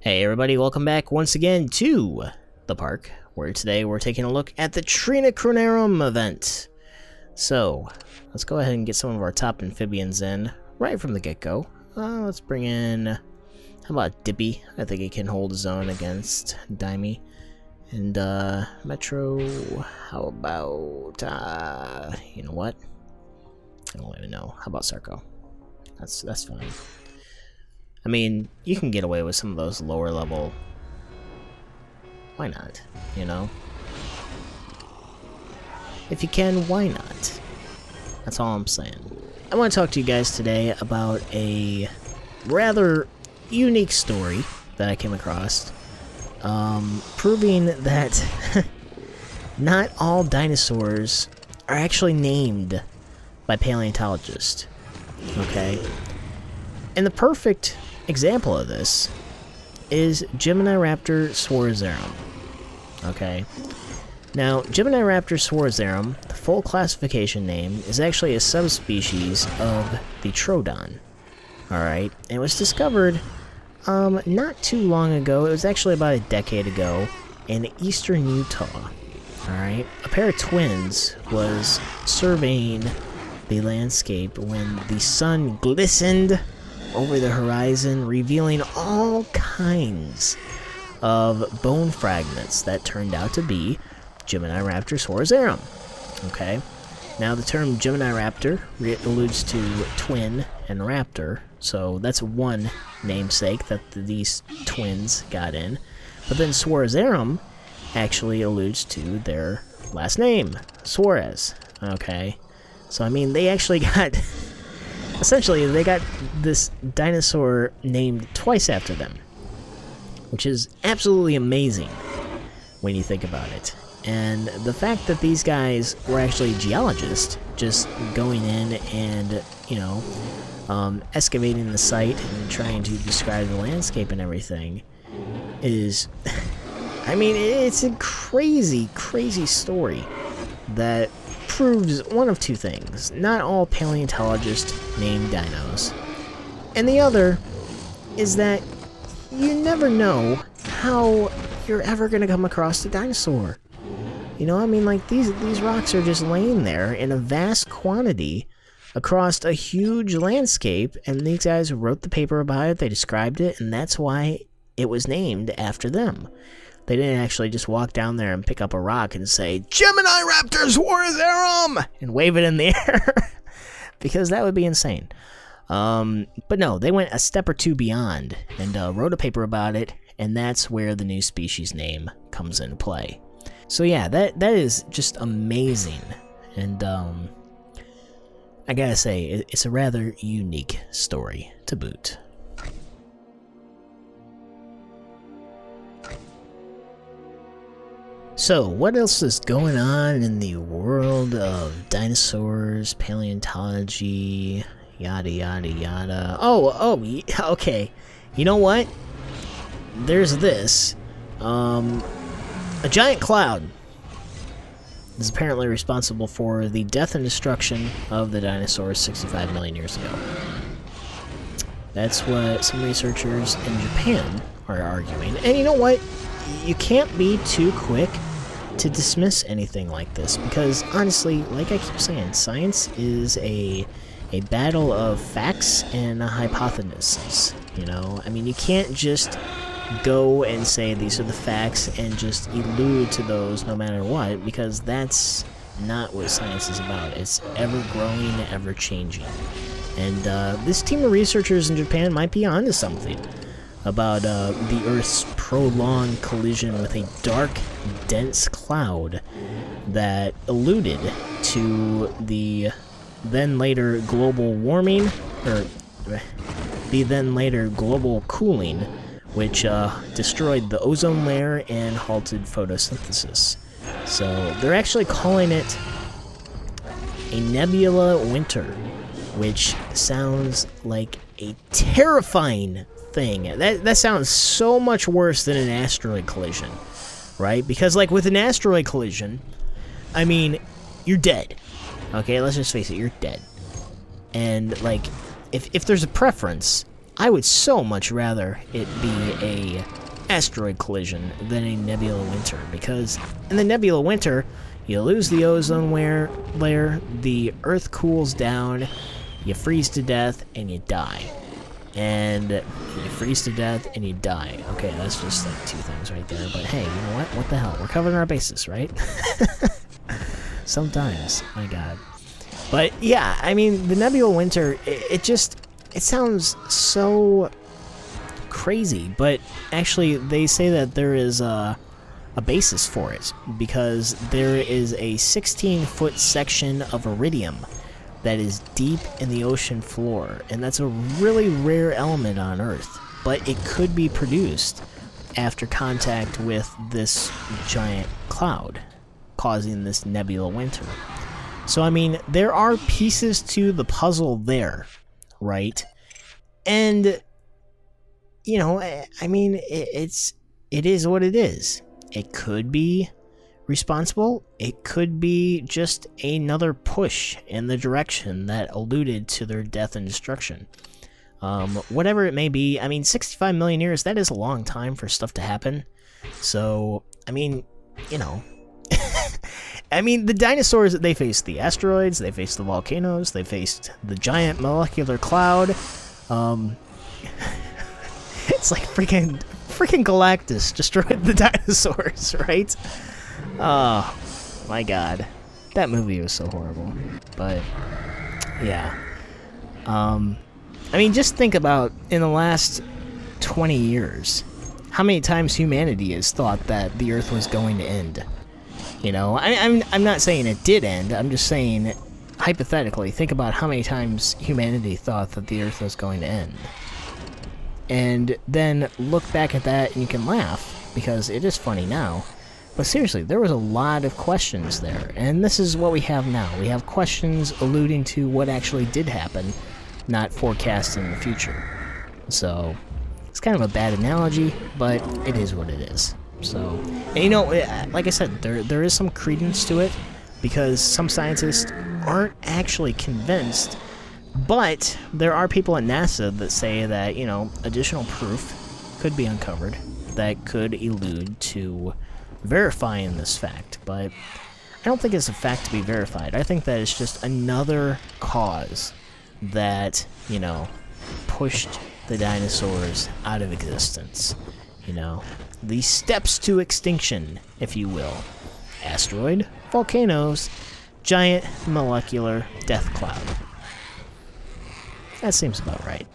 Hey everybody, welcome back once again to the park, where today we're taking a look at the Trinacromerum event. So, let's go ahead and get some of our top amphibians in right from the get-go. Let's bring in, how about Dippy? I think he can hold his own against Dimey. And, Metro, how about, you know what? I don't even know. How about Sarko? That's fine. I mean, you can get away with some of those lower level. Why not? You know? If you can, why not? That's all I'm saying. I want to talk to you guys today about a rather unique story that I came across, proving that not all dinosaurs are actually named by paleontologists. Okay? And the perfect example of this is Geminiraptor swarzarum. Okay? Now, Geminiraptor swarzarum, the full classification name, is actually a subspecies of the Troodon. Alright? And it was discovered not too long ago. It was actually about a decade ago in eastern Utah. Alright? A pair of twins was surveying the landscape when the sun glistened over the horizon, revealing all kinds of bone fragments that turned out to be Geminiraptor swarzarum. Okay? Now, the term Geminiraptor alludes to twin and raptor, so that's one namesake that these twins got in. But then swarzarum actually alludes to their last name, Suarez. Okay? So, I mean, they actually got... essentially, they got this dinosaur named twice after them, which is absolutely amazing when you think about it. And the fact that these guys were actually geologists, just going in and, you know, excavating the site and trying to describe the landscape and everything is, I mean, it's a crazy, crazy story that proves one of two things. Not all paleontologists name dinos. And the other is that you never know how you're ever going to come across a dinosaur. You know, I mean, like, these rocks are just laying there in a vast quantity across a huge landscape, and these guys wrote the paper about it, they described it, and that's why it was named after them. They didn't actually just walk down there and pick up a rock and say, Geminiraptor swarzarum! And wave it in the air. Because that would be insane. But no, they went a step or two beyond and wrote a paper about it, and that's where the new species name comes into play. So yeah, that is just amazing. And I gotta say, it's a rather unique story to boot. So, what else is going on in the world of dinosaurs, paleontology, yada yada yada? Oh, okay. You know what? There's this. A giant cloud is apparently responsible for the death and destruction of the dinosaurs 65 million years ago. That's what some researchers in Japan are arguing. And you know what? You can't be too quick to dismiss anything like this, because honestly, like I keep saying, science is a battle of facts and hypotheses. You know, I mean, you can't just go and say these are the facts and just allude to those no matter what, because that's not what science is about. It's ever growing, ever changing. And this team of researchers in Japan might be onto something about the Earth's prolonged collision with a dark, dense cloud that alluded to the then later global warming, or the then later global cooling, which destroyed the ozone layer and halted photosynthesis. So they're actually calling it a nebula winter, which sounds like a terrifying thing. That sounds so much worse than an asteroid collision, right? Because, like, with an asteroid collision, I mean, you're dead. Okay, let's just face it, you're dead. And, like, if there's a preference, I would so much rather it be a asteroid collision than a nebula winter, because in the nebula winter, you lose the ozone layer, the Earth cools down, you freeze to death, and you die. And you freeze to death, and you die. Okay, that's just like 2 things right there, but hey, you know what? What the hell? We're covering our bases, right? Sometimes, my god. But yeah, I mean, the nebula winter, it sounds so crazy, but actually they say that there is a basis for it, because there is a 16-foot section of iridium that is deep in the ocean floor, and that's a really rare element on Earth, but it could be produced after contact with this giant cloud, causing this nebula winter. So I mean, there are pieces to the puzzle there, right? And you know, I mean, it is what it is. It could be responsible. It could be just another push in the direction that alluded to their death and destruction. Whatever it may be, I mean, 65 million years, that is a long time for stuff to happen. So, I mean, you know, I mean, the dinosaurs, they faced the asteroids, they faced the volcanoes, they faced the giant molecular cloud. It's like freaking Galactus destroyed the dinosaurs, right? Oh, my god. That movie was so horrible. But, yeah. I mean, just think about, in the last 20 years, how many times humanity has thought that the Earth was going to end. You know, I'm not saying it did end, I'm just saying, hypothetically, think about how many times humanity thought that the Earth was going to end. And then look back at that and you can laugh, because it is funny now. But seriously, there was a lot of questions there, and this is what we have now. We have questions alluding to what actually did happen, not forecasting the future. So, it's kind of a bad analogy, but it is what it is. So, and you know, like I said, there is some credence to it, because some scientists aren't actually convinced, but there are people at NASA that say that, you know, additional proof could be uncovered that could allude to verifying this fact, but I don't think it's a fact to be verified. I think that it's just another cause that, you know, pushed the dinosaurs out of existence. You know, the steps to extinction, if you will. Asteroid, volcanoes, giant molecular death cloud. That seems about right.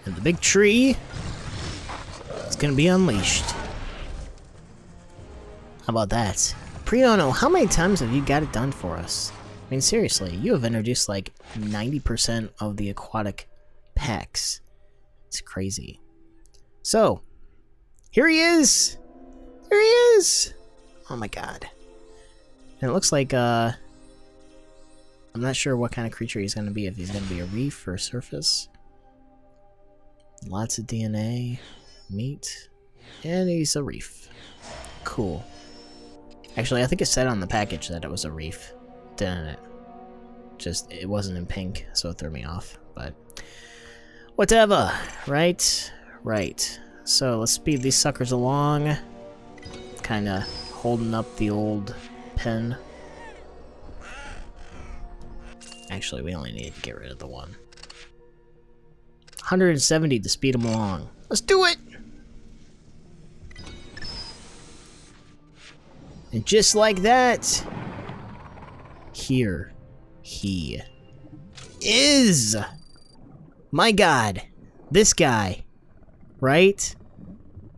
And the big tree is gonna be unleashed. How about that? Priono, how many times have you got it done for us? I mean, seriously, you have introduced like 90% of the aquatic packs. It's crazy. So, here he is! There he is! Oh my god. And it looks like, I'm not sure what kind of creature he's gonna be, if he's gonna be a reef or a surface. Lots of DNA, meat, and he's a reef. Cool. Actually, I think it said on the package that it was a reef, didn't it? Just, it wasn't in pink, so it threw me off, but whatever, right? Right. So, let's speed these suckers along. Kinda holding up the old pen. Actually, we only need to get rid of the one. 170 to speed them along. Let's do it! And just like that, here he is. My God, this guy, right?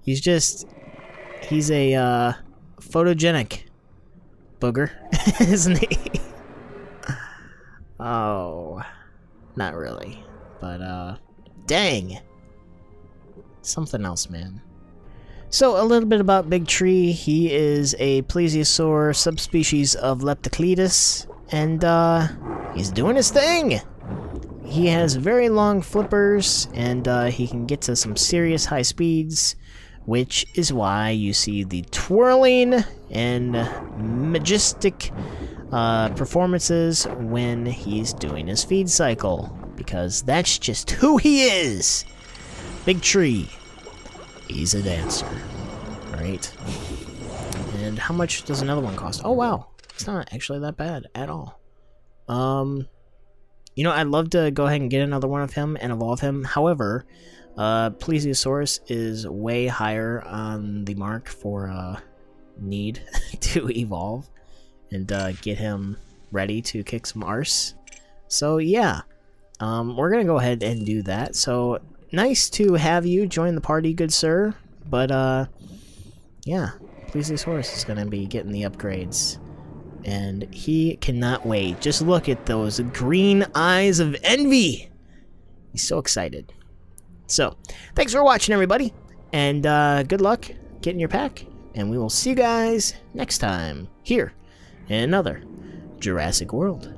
He's a photogenic booger, isn't he? Oh, not really, but dang, something else, man. So a little bit about Big Tree. He is a plesiosaur subspecies of Leptocletus, and he's doing his thing. He has very long flippers, and he can get to some serious high speeds, which is why you see the twirling and majestic performances when he's doing his feed cycle, because that's just who he is. Big Tree. He's a dancer, right? And how much does another one cost? Oh wow, it's not actually that bad at all. You know, I'd love to go ahead and get another one of him and evolve him. However, Plesiosaurus is way higher on the mark for need to evolve and get him ready to kick some arse. So yeah, we're gonna go ahead and do that. So nice to have you join the party, good sir. But yeah, Plesiosaurus is gonna be getting the upgrades. And he cannot wait. Just look at those green eyes of envy. He's so excited. So, thanks for watching, everybody. And good luck getting your pack. And we will see you guys next time here in another Jurassic World.